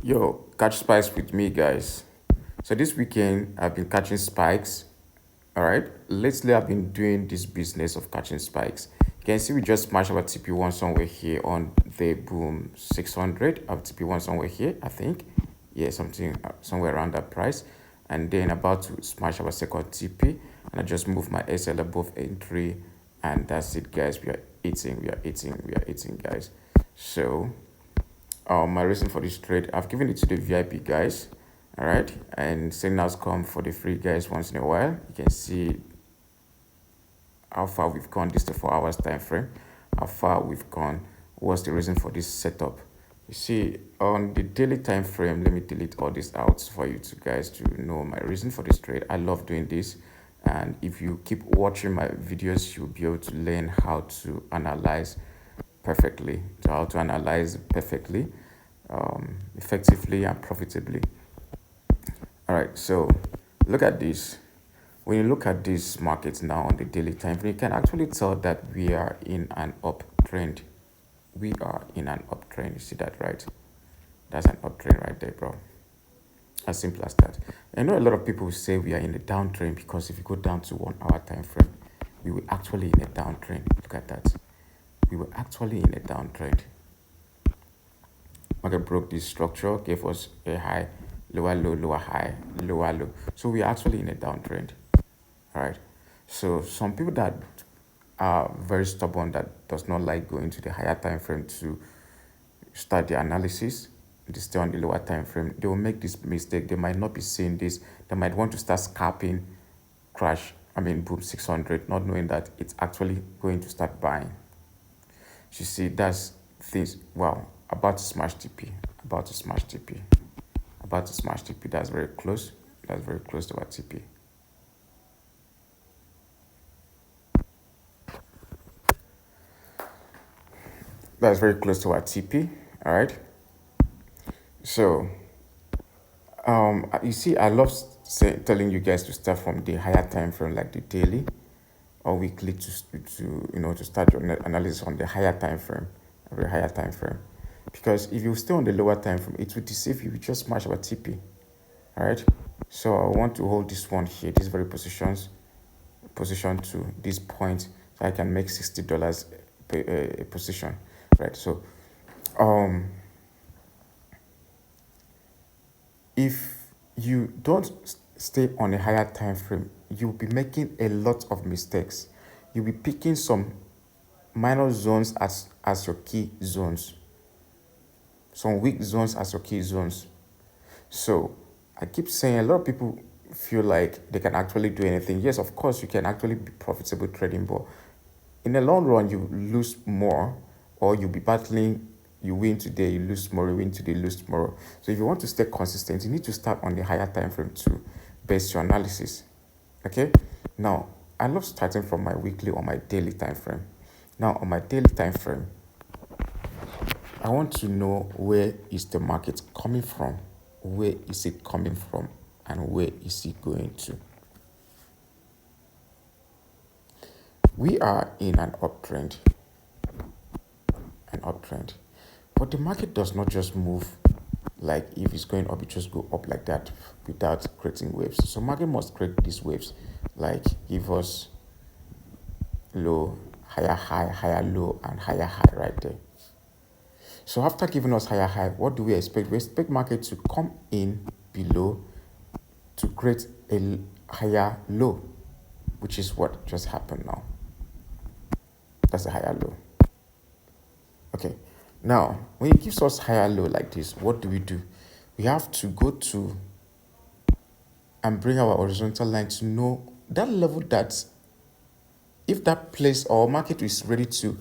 Yo, catch spikes with me, guys. So this weekend I've been catching spikes. All right. Lately I've been doing this business of catching spikes. You can see we just smashed our TP1 somewhere here on the boom 600. Our TP1 somewhere here, I think. Yeah, something somewhere around that price. And then about to smash our second TP. And I just moved my SL above entry. And that's it, guys. We are eating, guys. So my reason for this trade, I've given it to the VIP guys, all right, and signals come for the free guys once in a while. You can see how far we've gone. This is the 4 hours time frame. How far we've gone. What's the reason for this setup? You see, on the daily time frame, let me delete all this out for you to guys to know my reason for this trade. I love doing this, and if you keep watching my videos, you'll be able to learn how to analyze perfectly, to how to analyze perfectly, effectively and profitably. All right, so look at this. When you look at this market now on the daily time frame, you can actually tell that we are in an uptrend. We are in an uptrend. You see that, right? That's an uptrend right there, bro. As simple as that. I know a lot of people say we are in a downtrend because if you go down to 1 hour time frame, we were actually in a downtrend. Look at that. We were actually in a downtrend. Market broke this structure, gave us a high, lower low, lower high, lower low. So we are actually in a downtrend. All right. So some people that are very stubborn, that does not like going to the higher time frame to start the analysis, they stay on the lower time frame, they will make this mistake. They might not be seeing this. They might want to start scalping boom 600, not knowing that it's actually going to start buying. You see, that's things. Wow, about to smash TP, about to smash TP, about to smash TP. That's very close. That's very close to our TP. That's very close to our TP. All right. So, you see, I love telling you guys to start from the higher time frame, like the daily or weekly, to start your analysis on the higher time frame, a very higher time frame. Because if you stay on the lower time frame, it will deceive you. You just smash our TP. All right. So I want to hold this one here, this very position to this point, so I can make $60 per a position, right? So, if you don't stay on a higher time frame, you'll be making a lot of mistakes. You'll be picking some minor zones as your key zones, some weak zones as your key zones. So I keep saying a lot of people feel like they can actually do anything. Yes, of course, you can actually be profitable trading, but in the long run, you lose more, or you'll be battling. You win today, you lose tomorrow, you win today, you lose tomorrow. So if you want to stay consistent, you need to start on the higher time frame to base your analysis. Okay? Now, I love starting from my weekly or my daily time frame. Now, on my daily time frame, I want to know where is the market coming from, where is it coming from, and where is it going to. We are in an uptrend, but the market does not just move like if it's going up, it just go up like that without creating waves. So market must create these waves, like give us low, higher high, higher low, and higher high right there. So after giving us higher high, what do we expect? We expect market to come in below to create a higher low, which is what just happened now. That's a higher low. Okay. Now, when it gives us higher low like this, what do? We have to go to and bring our horizontal line to know that level, that if that place or market is ready to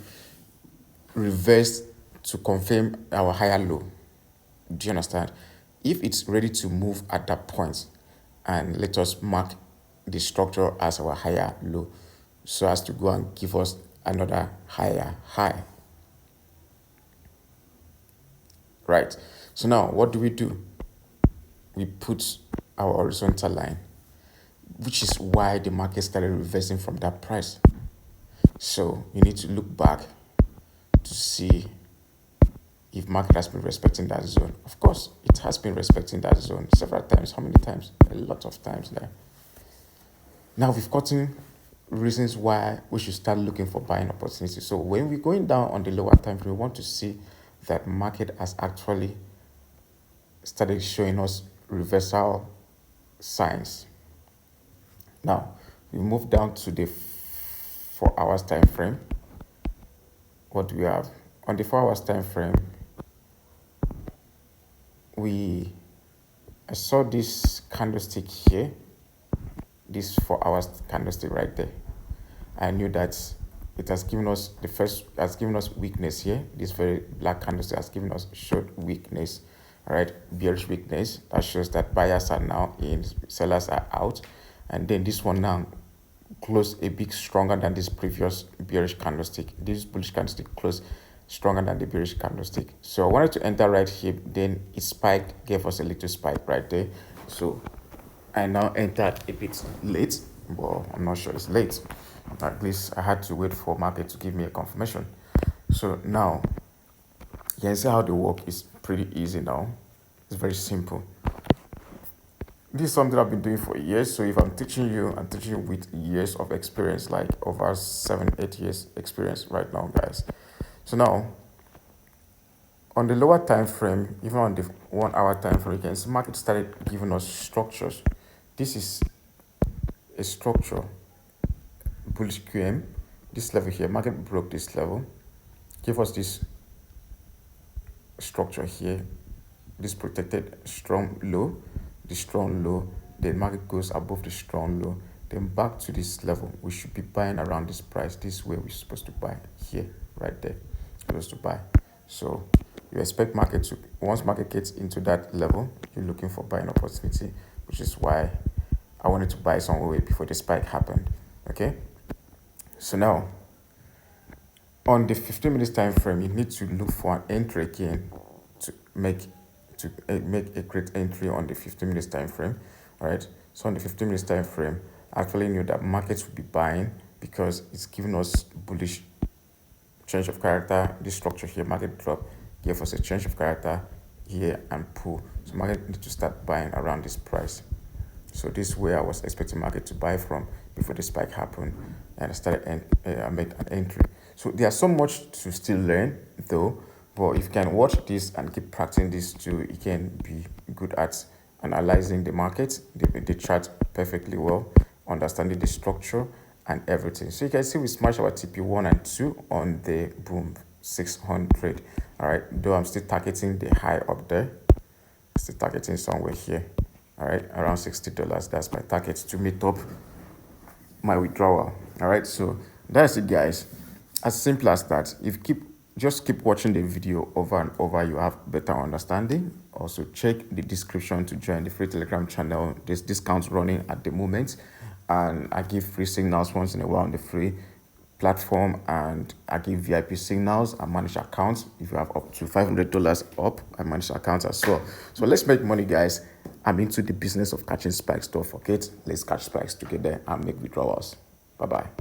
reverse to confirm our higher low. Do you understand? If it's ready to move at that point, and let us mark the structure as our higher low, so as to go and give us another higher high. Right. So now what do? We put our horizontal line, which is why the market started reversing from that price. So you need to look back to see if market has been respecting that zone. Of course, it has been respecting that zone several times. How many times? A lot of times there. Now we've gotten reasons why we should start looking for buying opportunities. So when we're going down on the lower time frame, we want to see that market has actually started showing us reversal signs. Now we move down to the 4 hours time frame. What do we have? On the 4 hours time frame, I saw this candlestick here, this 4 hours candlestick right there. I knew that it has given us weakness here. This very black candlestick has given us short weakness, all right, bearish weakness. That shows that buyers are now in, sellers are out. And then this one now closed a bit stronger than this previous bearish candlestick. This bullish candlestick closed stronger than the bearish candlestick. So I wanted to enter right here, then it spiked, gave us a little spike right there. So I now entered a bit late. Well, I'm not sure it's late. At least I had to wait for market to give me a confirmation. So now you can see how the work is pretty easy now. It's very simple. This is something I've been doing for years. So if I'm teaching you with years of experience, like over 7-8 years experience right now, guys. So now on the lower time frame, even on the 1 hour time frame, you can see market started giving us structures. This is a structure, bullish QM. This level here, market broke this level, gave us this structure here, this protected strong low, the strong low, then market goes above the strong low, then back to this level. We should be buying around this price. This is where we're supposed to buy, here, right there, supposed to buy. So you expect market to, once market gets into that level, you're looking for buying opportunity, which is why I wanted to buy somewhere before the spike happened. Okay, so now on the 15 minutes time frame, you need to look for an entry again to make a great entry on the 15 minutes time frame. All right, so on the 15 minutes time frame, I actually knew that markets would be buying because it's giving us bullish change of character. This structure here, market drop, gave us a change of character here and pull. So market need to start buying around this price. So this is where I was expecting market to buy from before the spike happened, and I started I made an entry. So there's so much to still learn though, but if you can watch this and keep practicing this too, you can be good at analyzing the market, the chart perfectly well, understanding the structure and everything. So you can see we smashed our TP1 and 2 on the boom 600. All right, though I'm still targeting the high up there, still targeting somewhere here. All right, around $60. That's my target to meet up my withdrawal. All right, so that's it, guys. As simple as that. If you just keep watching the video over and over, you have better understanding. Also check the description to join the free Telegram channel. There's discounts running at the moment, and I give free signals once in a while on the free platform, and I give VIP signals. I manage accounts. If you have up to $500 up, I manage accounts as well. So let's make money, guys. I'm into the business of catching spikes. Don't forget, let's catch spikes together and make withdrawals. Bye-bye.